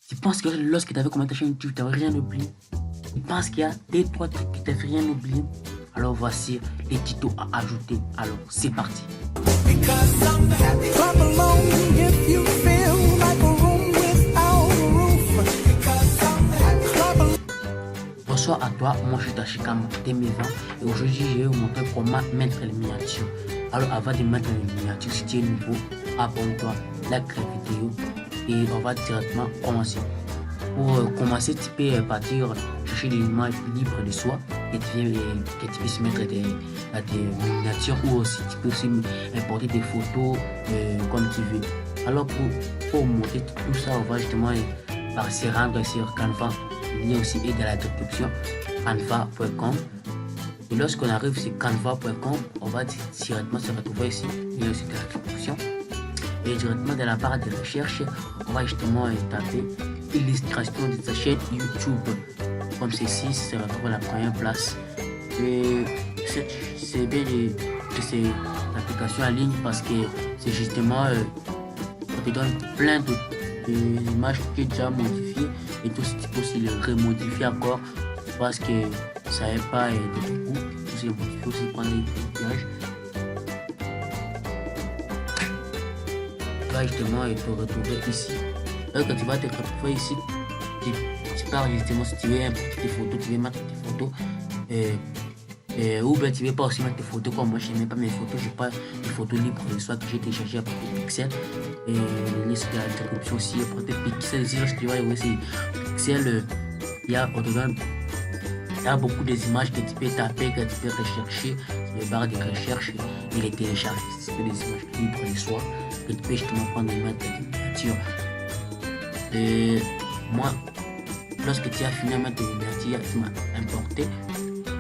Tu penses que lorsque tu avais commencé ta chaîne YouTube, tu n'avais rien oublié? Tu penses qu'il y a des trois trucs qui t'avaient rien oublié? Alors voici les tutos à ajouter. Alors c'est parti. Bonsoir à toi, moi je suis Tashikam Temeva et aujourd'hui je vais vous montrer comment mettre les miniatures. Alors avant de mettre les miniatures, si tu es nouveau, abonne-toi, like la vidéo et on va directement commencer. Pour commencer, tu peux partir chercher des images libres de soi et que tu puisses mettre des miniatures ou aussi tu peux aussi importer des photos comme tu veux. Alors pour monter tout ça, on va justement se rendre sur Canva. Il y a aussi dans la description canva.com et lorsqu'on arrive sur canva.com, on va directement se retrouver ici. Il y a aussi dans la description et directement dans la barre de recherche, on va justement taper illustration de sa chaîne YouTube comme ceci, ça se retrouve à la première place. Et c'est bien que c'est l'application en ligne parce que c'est justement on te donne plein d'images qui est déjà modifiées et tout, tu peux aussi les remodifier encore parce que ça n'est pas de tout coup. Tu peux modifier aussi prendre les images. Tu vas justement te retrouver ici. Alors quand tu vas te retrouver ici, tu pars justement si tu veux importer tes photos, tu veux mettre tes photos. Ou bien tu ne veux pas aussi mettre tes photos comme moi, je n'aime pas mes photos, j'ai pas des photos libres de soi que j'ai téléchargées à partir de Pixel. Et le liste de la description aussi, à partir de Pixel, ici, lorsque tu vas voir c'est Pixel, il y a beaucoup d'images que tu peux taper, que tu peux rechercher sur les barres de recherche et les télécharger. C'est des images libres de soi que tu peux justement prendre et mettre des miniatures. Et moi, lorsque tu as fini à mettre des miniatures, tu m'as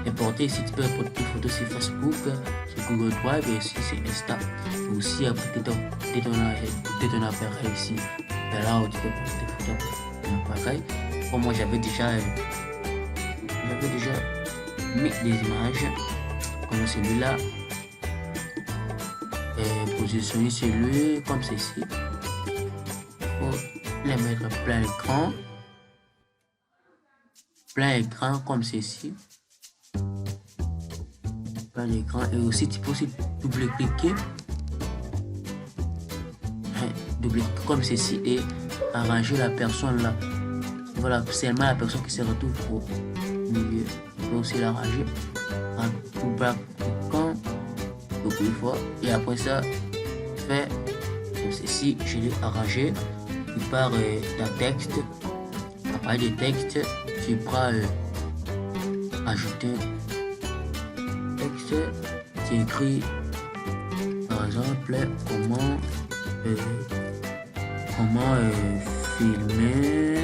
importé ici, tu peux importer tes photos sur Facebook, sur Google Drive et aussi sur Insta. Et aussi après ton appareil ici. Et là où tu peux poster tes photos sur l'appareil. Comme moi j'avais déjà mis des images comme celui-là. Et positionner celui comme ceci. Il faut les mettre plein écran. Plein écran comme ceci. L'écran et aussi tu peux aussi double-cliquer comme ceci et arranger la personne là. Voilà, seulement la personne qui se retrouve au milieu. Tu peux aussi l'arranger en double-cliquant beaucoup de fois et après ça fait comme ceci. Je l'ai arrangé. Tu pars d'un texte, après des textes tu prends ajouter texte, tu écris par exemple comment filmer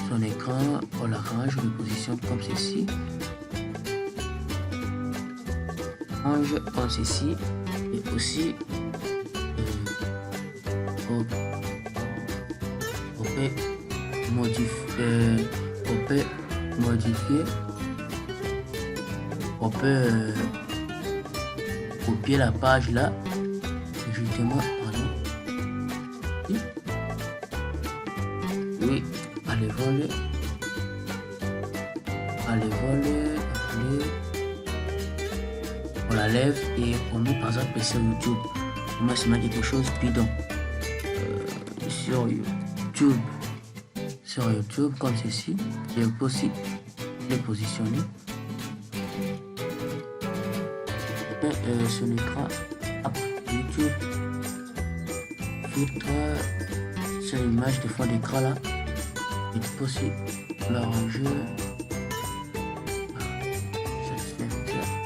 son écran, on l'arrange, on le positionne comme ceci, range comme ceci et aussi on peut modifier, on peut copier la page là, justement, oui, allez voler, on la lève et on met par exemple sur YouTube, on va se mettre quelque chose bidon sur YouTube comme ceci. Je peux aussi les positionner et sur l'écran YouTube filtre sur l'image de fond d'écran là et tu peux aussi l'arranger.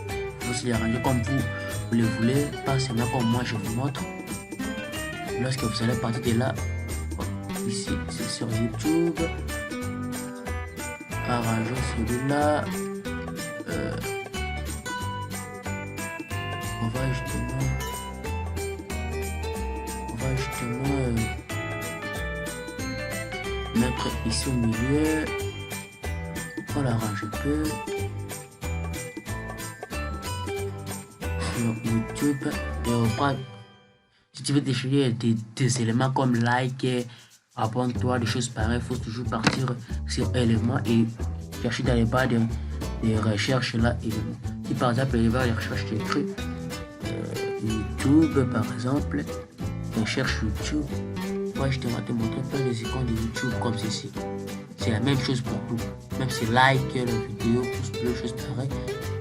Il faut aussi l'arranger comme vous le voulez, pas seulement comme moi je vous montre. Lorsque vous allez partir de là, ici c'est sur YouTube, arranger celui-là, on va justement mettre ici au milieu, on l'arrange un peu, sur YouTube. Et si tu veux déchirer des éléments comme like, abonne-toi, des choses pareilles, il faut toujours partir sur éléments et chercher dans les barres des recherches là. Éléments. Si par exemple, les barres de recherche, tu écris YouTube par exemple, recherche YouTube. Moi, je te montrer plein des icônes de YouTube comme ceci. C'est la même chose pour tout. Même si like la vidéo, pouce bleu, choses pareilles.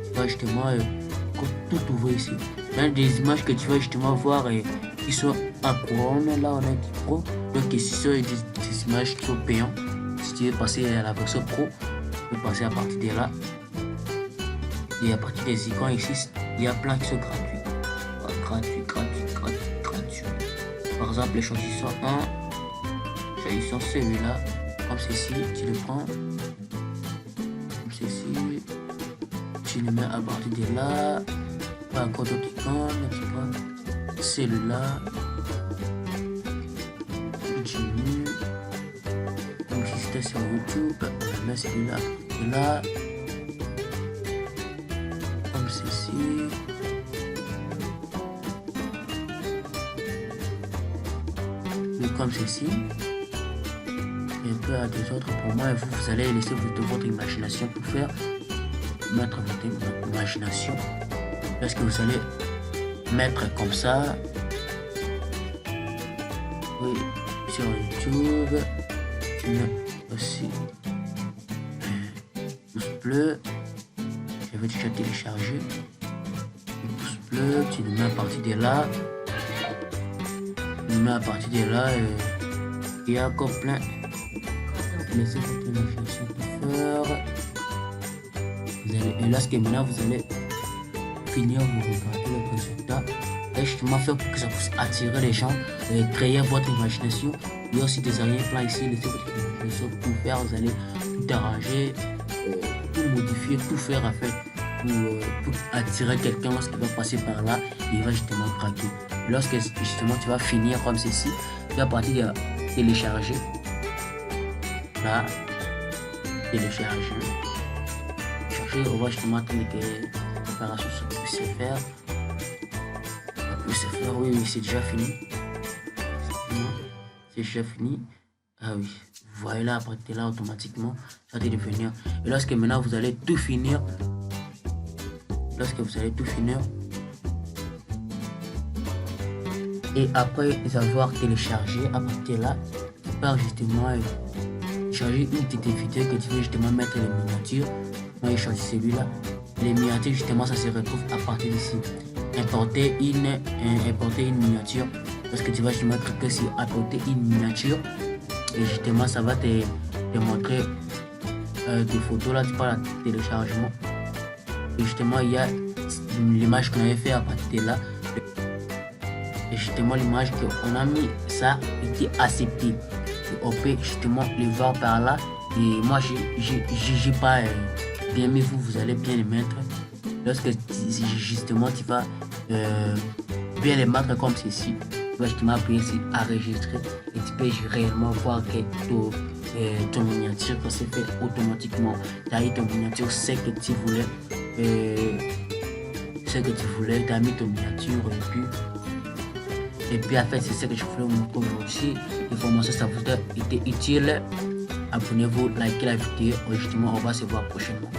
Tu vas justement tout ouvrir ici. Même des images que tu vas justement voir qui sont en couronne. Là, on a un petit pro. Donc, ici, sont des images qui sont payantes. Si tu veux passer à la version pro, tu peux passer à partir de là. Et à partir des icônes ici, il y a plein qui sont gratuits. Gratuit. Par exemple, choisissons choisissons celui-là, comme ceci, tu le prends, comme ceci, tu le mets à partir de là, pas encore d'autres icônes, tu prends celui-là, continue, comme si c'était sur YouTube, on met celui-là, et là, comme ceci. Comme ceci et peu à des autres pour moi. Vous allez laisser votre imagination pour faire mettre votre imagination parce que vous allez mettre comme ça, oui, sur YouTube. Aussi pouce bleu, je vais déjà télécharger le pouce bleu, tu le mets à partir de là. Mais à partir de là, il y a encore plein. Laissez votre imagination pour faire. Et lorsque maintenant vous allez finir, vous regardez le résultat. Et justement faire pour que ça puisse attirer les gens, créer votre imagination. Il y a aussi des arrière-plans ici. Laissez votre imagination pour faire. Vous allez tout arranger, tout modifier, tout faire en fait. Pour attirer quelqu'un lorsqu'il va passer par là, il va justement craquer. Lorsque justement tu vas finir comme ceci, tu vas partir de télécharger. Là, télécharger. On va justement attendre que l'opération puisse se faire. Oui, c'est déjà fini. C'est déjà fini. Ah oui, vous voyez là, à partir de là, automatiquement, ça va devenir. Et lorsque maintenant vous allez tout finir, et après avoir téléchargé, à partir de là, tu pars justement charger une petite vidéo que tu veux justement mettre les miniatures. Moi, j'ai choisi celui-là. Les miniatures, justement, ça se retrouve à partir d'ici. Importer une miniature. Parce que tu vas justement cliquer sur apporter une miniature. Et justement, ça va te montrer des photos. Là, tu parles à téléchargement. Et justement, il y a l'image qu'on avait fait à partir de là. Et justement, l'image qu'on a mis, ça était accepté. Et on peut justement le voir par là. Et moi, j'ai pas bien mis, vous allez bien les mettre. Lorsque justement, tu vas bien les mettre comme ceci, tu vas justement appuyer sur enregistrer. Et tu peux réellement voir que ton miniature s'est fait automatiquement. Tu as eu ton miniature, c'est que tu voulais. Tu as mis ton miniature et puis en fait c'est ce que je voulais vous montrer aujourd'hui. L'information, ça vous a été utile. Abonnez-vous, likez la vidéo. Justement, on va se voir prochainement.